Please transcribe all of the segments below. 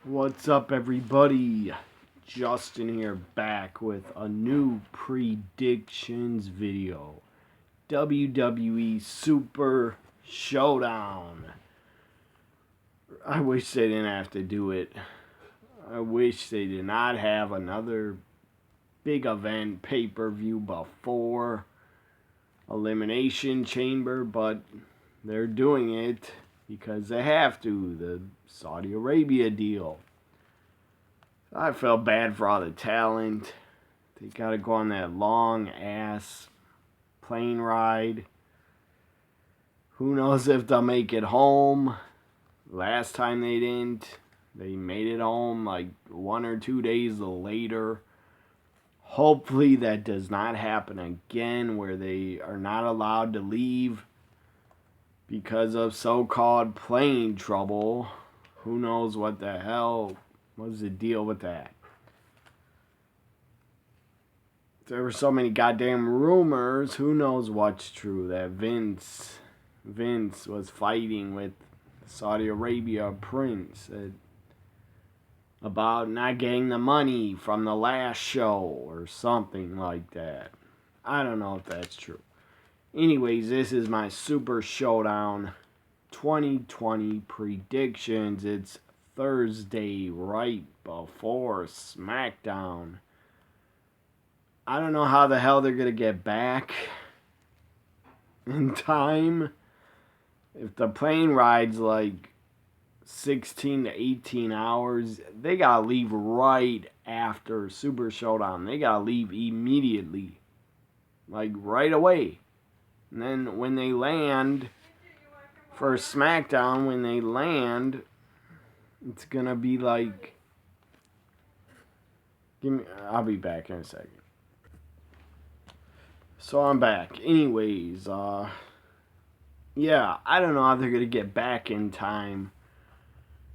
What's up, everybody? Justin here, back with a new predictions video. WWE Super Showdown. I wish they didn't have to do it. I wish they did not have another big event pay-per-view before Elimination Chamber, but they're doing it because they have to. The Saudi Arabia deal. I felt bad for all the talent. They gotta go on that long ass plane ride. Who knows if they'll make it home? Last time they didn't. They made it home like 1 or 2 days later. Hopefully that does not happen again, where they are not allowed to leave because of so-called plane trouble. Who knows what the hell was the deal with that? There were so many goddamn rumors. Who knows what's true? That Vince was fighting with Saudi Arabia prince about not getting the money from the last show or something like that. I don't know if that's true. Anyways, this is my Super Showdown 2020 predictions. It's Thursday right before SmackDown. I don't know how the hell they're going to get back in time. If the plane ride's like 16 to 18 hours, they got to leave right after Super Showdown. They got to leave immediately. Like right away. And then when they land for SmackDown, it's going to be like... I'll be back in a second. So I'm back. Anyways, yeah, I don't know how they're going to get back in time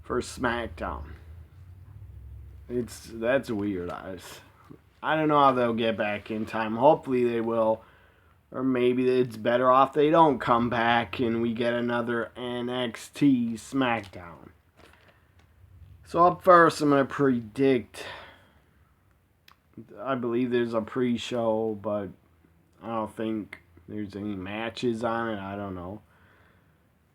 for SmackDown. That's weird. I don't know how they'll get back in time. Hopefully they will. Or maybe it's better off they don't come back and we get another NXT SmackDown. So up first, I'm going to predict. I believe there's a pre-show, but I don't think there's any matches on it. I don't know.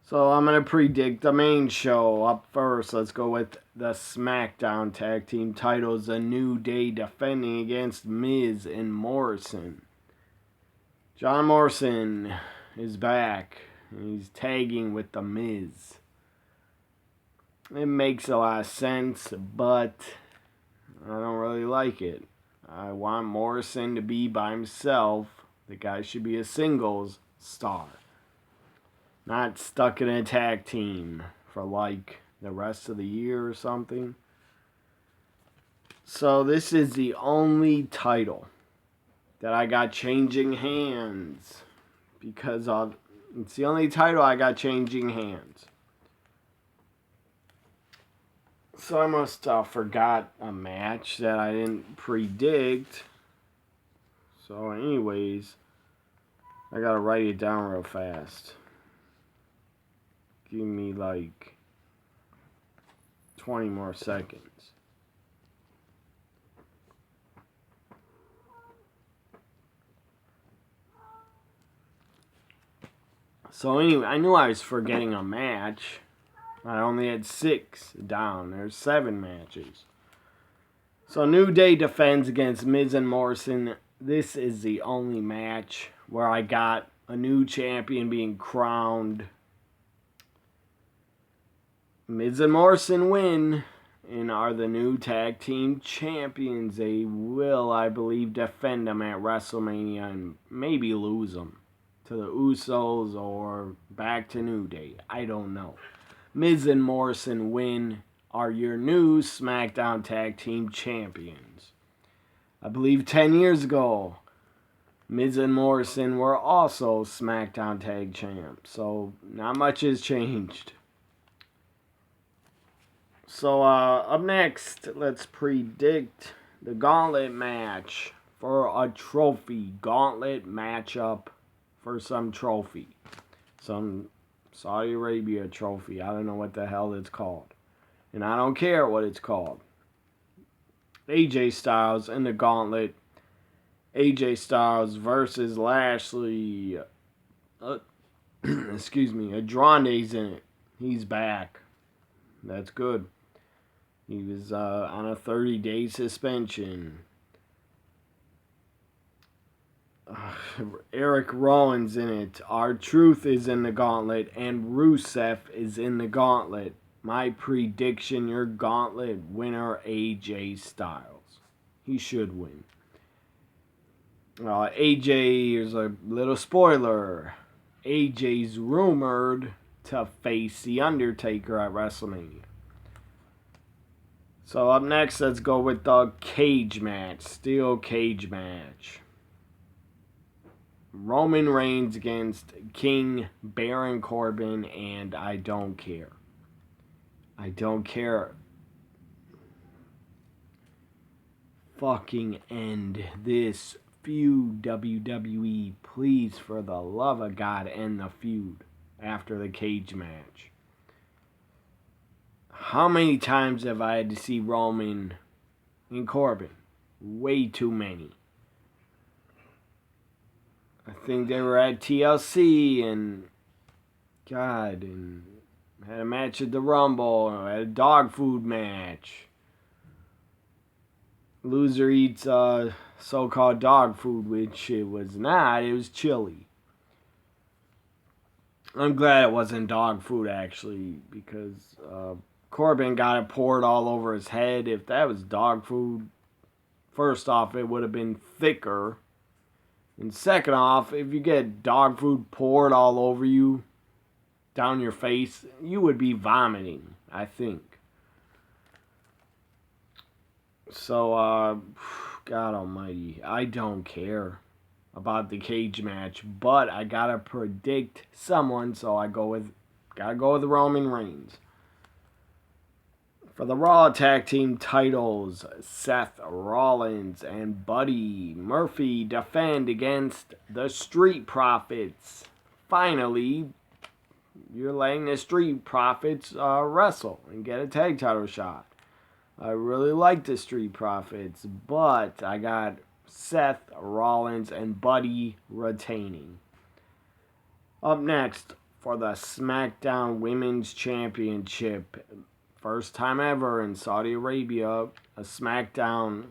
So I'm going to predict the main show. Up first, let's go with the SmackDown Tag Team titles. A New Day defending against Miz and Morrison. John Morrison is back. And he's tagging with the Miz. It makes a lot of sense, but I don't really like it. I want Morrison to be by himself. The guy should be a singles star. Not stuck in a tag team for like the rest of the year or something. So this is the only title that I got changing hands. Because it's the only title I got changing hands. So I must have forgot a match that I didn't predict. So anyways, I gotta write it down real fast. Give me like 20 more seconds. So anyway, I knew I was forgetting a match. I only had 6 down. There's 7 matches. So New Day defends against Miz and Morrison. This is the only match where I got a new champion being crowned. Miz and Morrison win and are the new tag team champions. They will, I believe, defend them at WrestleMania and maybe lose them to the Usos or back to New Day. I don't know. Miz and Morrison win, are your new SmackDown Tag Team Champions. I believe 10 years ago, Miz and Morrison were also SmackDown Tag Champs. So not much has changed. So up next, let's predict the gauntlet match for a trophy. Gauntlet matchup for some trophy. Some Saudi Arabia trophy. I don't know what the hell it's called. And I don't care what it's called. AJ Styles in the gauntlet. AJ Styles versus Lashley. Excuse me. Andrade's in it. He's back. That's good. He was on a 30-day suspension. Eric Rowan's in it. R-Truth is in the gauntlet. And Rusev is in the gauntlet. My prediction, your gauntlet winner, AJ Styles. He should win. AJ, here's a little spoiler. AJ's rumored to face The Undertaker at WrestleMania. So up next, let's go with the cage match. Steel cage match. Roman Reigns against King Baron Corbin, and I don't care. I don't care. Fucking end this feud, WWE. Please, for the love of God, end the feud after the cage match. How many times have I had to see Roman and Corbin? Way too many. I think they were at TLC and had a match at the Rumble, had a dog food match. Loser eats so-called dog food, which it was not. It was chili. I'm glad it wasn't dog food, actually, because Corbin got it poured all over his head. If that was dog food, first off, it would have been thicker. And second off, if you get dog food poured all over you, down your face, you would be vomiting, I think. So, God almighty, I don't care about the cage match, but I gotta predict someone, so gotta go with Roman Reigns. For the Raw Tag Team titles, Seth Rollins and Buddy Murphy defend against the Street Profits. Finally, you're letting the Street Profits wrestle and get a tag title shot. I really like the Street Profits, but I got Seth Rollins and Buddy retaining. Up next, for the SmackDown Women's Championship. First time ever in Saudi Arabia, a SmackDown,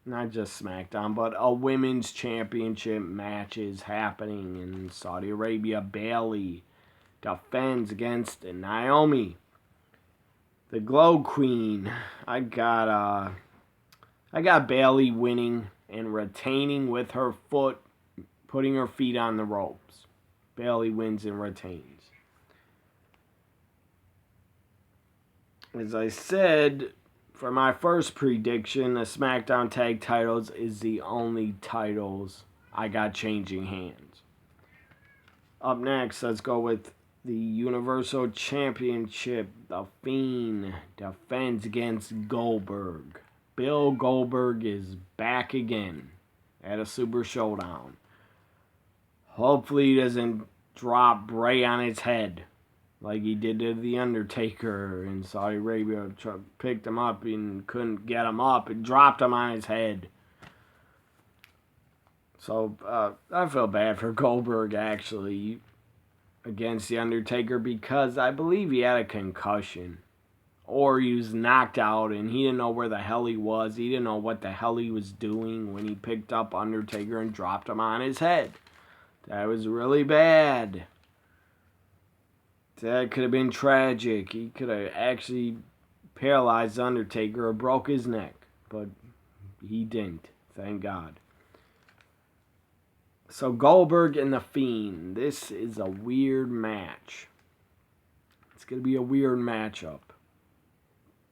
not just SmackDown, but a Women's Championship match is happening in Saudi Arabia. Bayley defends against Naomi, the Glow Queen. I got Bayley winning and retaining with her foot, putting her feet on the ropes. Bayley wins and retains. As I said, for my first prediction, the SmackDown Tag Titles is the only titles I got changing hands. Up next, let's go with the Universal Championship. The Fiend defends against Goldberg. Bill Goldberg is back again at a Super Showdown. Hopefully he doesn't drop Bray on his head like he did to The Undertaker in Saudi Arabia. Picked him up and couldn't get him up and dropped him on his head. So I feel bad for Goldberg, actually, against The Undertaker, because I believe he had a concussion. Or he was knocked out and he didn't know where the hell he was. He didn't know what the hell he was doing when he picked up Undertaker and dropped him on his head. That was really bad. That could have been tragic. He could have actually paralyzed Undertaker or broke his neck. But he didn't. Thank God. So Goldberg and The Fiend. This is a weird match. It's going to be a weird matchup.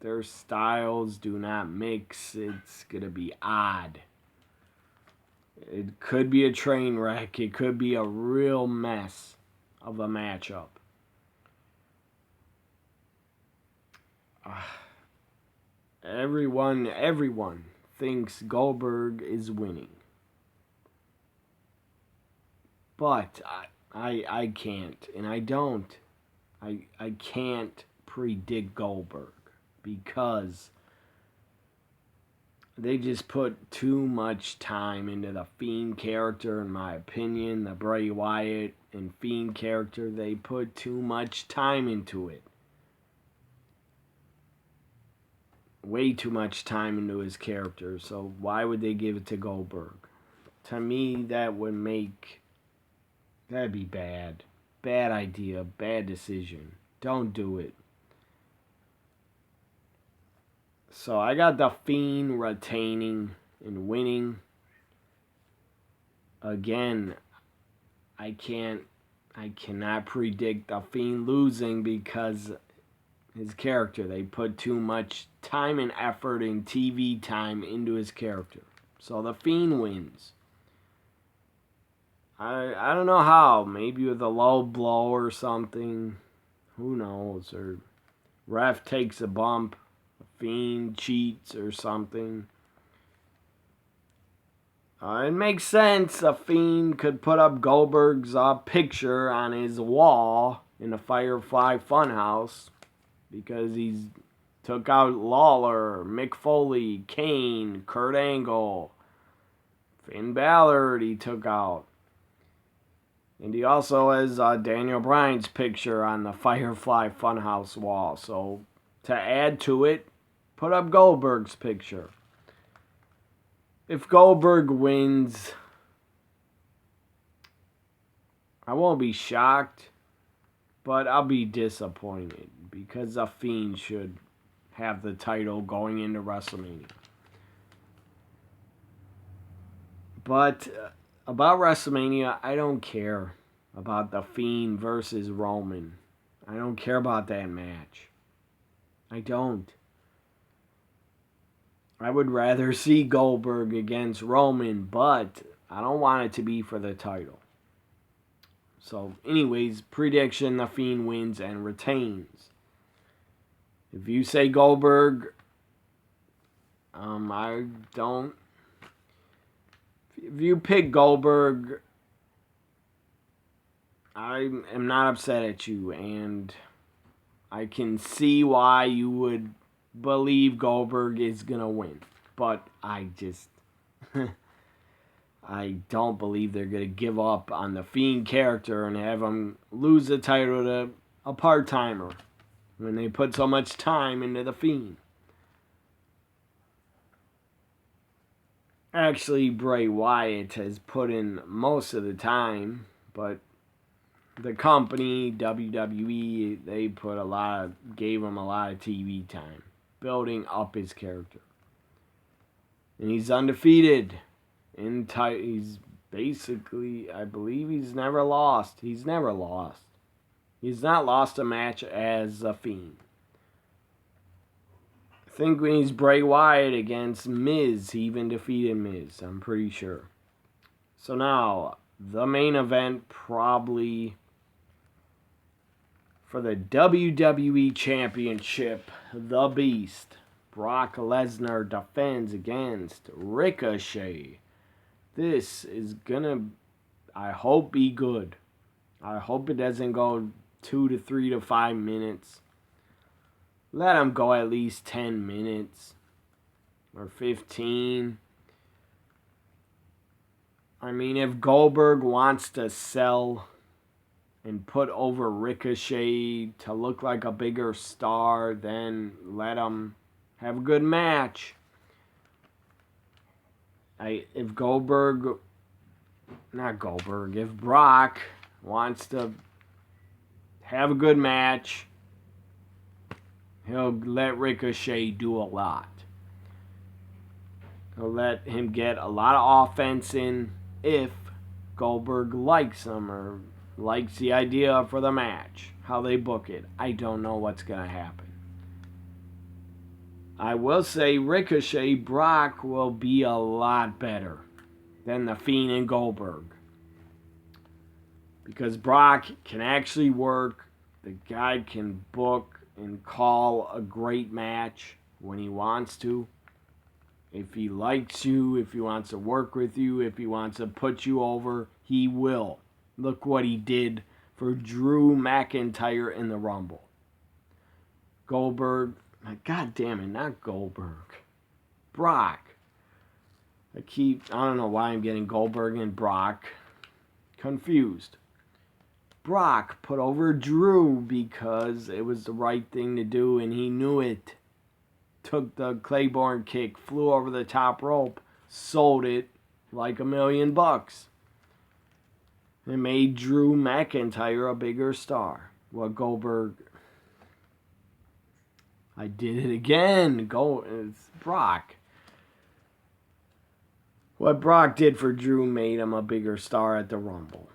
Their styles do not mix. It's going to be odd. It could be a train wreck. It could be a real mess of a matchup. Everyone thinks Goldberg is winning. But I can't, and I don't. I can't predict Goldberg because they just put too much time into the Fiend character, in my opinion. The Bray Wyatt and Fiend character, they put too much time into it. Way too much time into his character. So why would they give it to Goldberg? To me, that'd be bad. Bad idea. Bad decision. Don't do it. So I got the Fiend retaining and winning. Again, I cannot predict the Fiend losing because his character, they put too much time and effort and TV time into his character. So the Fiend wins. I don't know how. Maybe with a low blow or something. Who knows? Or ref takes a bump. Fiend cheats or something. It makes sense. A Fiend could put up Goldberg's picture on his wall in the Firefly Funhouse because he's took out Lawler, Mick Foley, Kane, Kurt Angle, Finn Balor he took out. And he also has Daniel Bryan's picture on the Firefly Funhouse wall. So to add to it, put up Goldberg's picture. If Goldberg wins, I won't be shocked, but I'll be disappointed because the Fiend should have the title going into WrestleMania. But about WrestleMania, I don't care about the Fiend versus Roman. I don't care about that match. I don't. I would rather see Goldberg against Roman, but I don't want it to be for the title. So, anyways, prediction, the Fiend wins and retains. If you say Goldberg, I don't. If you pick Goldberg, I am not upset at you, and I can see why you would believe Goldberg is gonna win, but I don't believe they're gonna give up on the Fiend character and have him lose the title to a part-timer when they put so much time into the Fiend. Actually, Bray Wyatt has put in most of the time, but the company, WWE, they gave him a lot of TV time, building up his character. And he's undefeated. He's basically, I believe he's never lost. He's never lost. He's not lost a match as a Fiend. I think when he's Bray Wyatt against Miz, he even defeated Miz, I'm pretty sure. So now, the main event probably for the WWE Championship, The Beast, Brock Lesnar defends against Ricochet. This is gonna, I hope, be good. I hope it doesn't go 2 to 3 to 5 minutes. Let him go at least 10 minutes or 15. I mean, if Goldberg wants to sell and put over Ricochet to look like a bigger star, then let him have a good match. If Brock wants to have a good match, he'll let Ricochet do a lot. He'll let him get a lot of offense in if Goldberg likes him or likes the idea for the match, how they book it. I don't know what's going to happen. I will say Ricochet Brock will be a lot better than the Fiend and Goldberg. Because Brock can actually work. The guy can book and call a great match when he wants to. If he likes you, if he wants to work with you, if he wants to put you over, he will. Look what he did for Drew McIntyre in the Rumble. Goldberg, God damn it, not Goldberg. Brock. I don't know why I'm getting Goldberg and Brock confused. Brock put over Drew because it was the right thing to do and he knew it. Took the Claymore kick, flew over the top rope, sold it like $1 million. It made Drew McIntyre a bigger star. Well, Goldberg... I did it again. It's Brock. What Brock did for Drew made him a bigger star at the Rumble.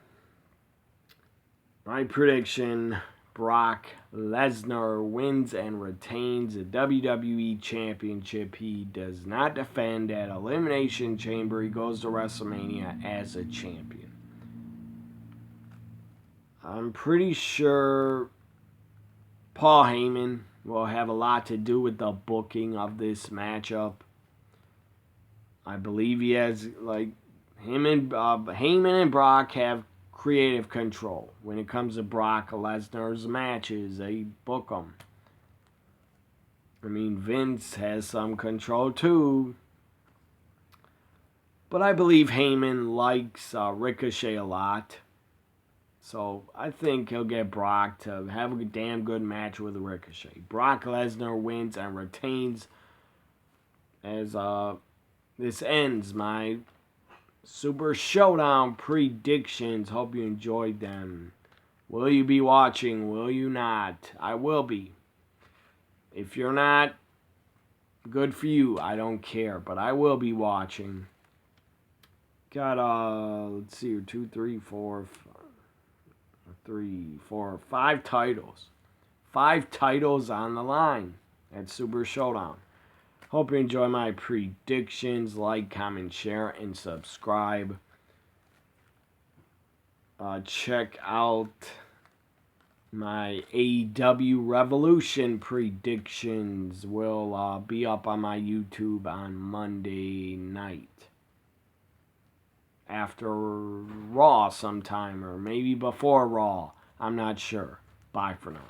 My prediction, Brock Lesnar wins and retains the WWE Championship. He does not defend at Elimination Chamber. He goes to WrestleMania as a champion. I'm pretty sure Paul Heyman will have a lot to do with the booking of this matchup. I believe he has, Heyman and Brock have creative control. When it comes to Brock Lesnar's matches, they book them. I mean, Vince has some control too. But I believe Heyman likes Ricochet a lot. So I think he'll get Brock to have a damn good match with Ricochet. Brock Lesnar wins and retains as this ends my Super Showdown predictions. Hope you enjoyed them. Will you be watching? Will you not? I will be. If you're not, good for you. I don't care. But I will be watching. Got, let's see here. 5 titles. 5 titles on the line at Super Showdown. Hope you enjoy my predictions. Like, comment, share, and subscribe. Check out my AEW Revolution predictions. Will be up on my YouTube on Monday night. After Raw sometime, or maybe before Raw. I'm not sure. Bye for now.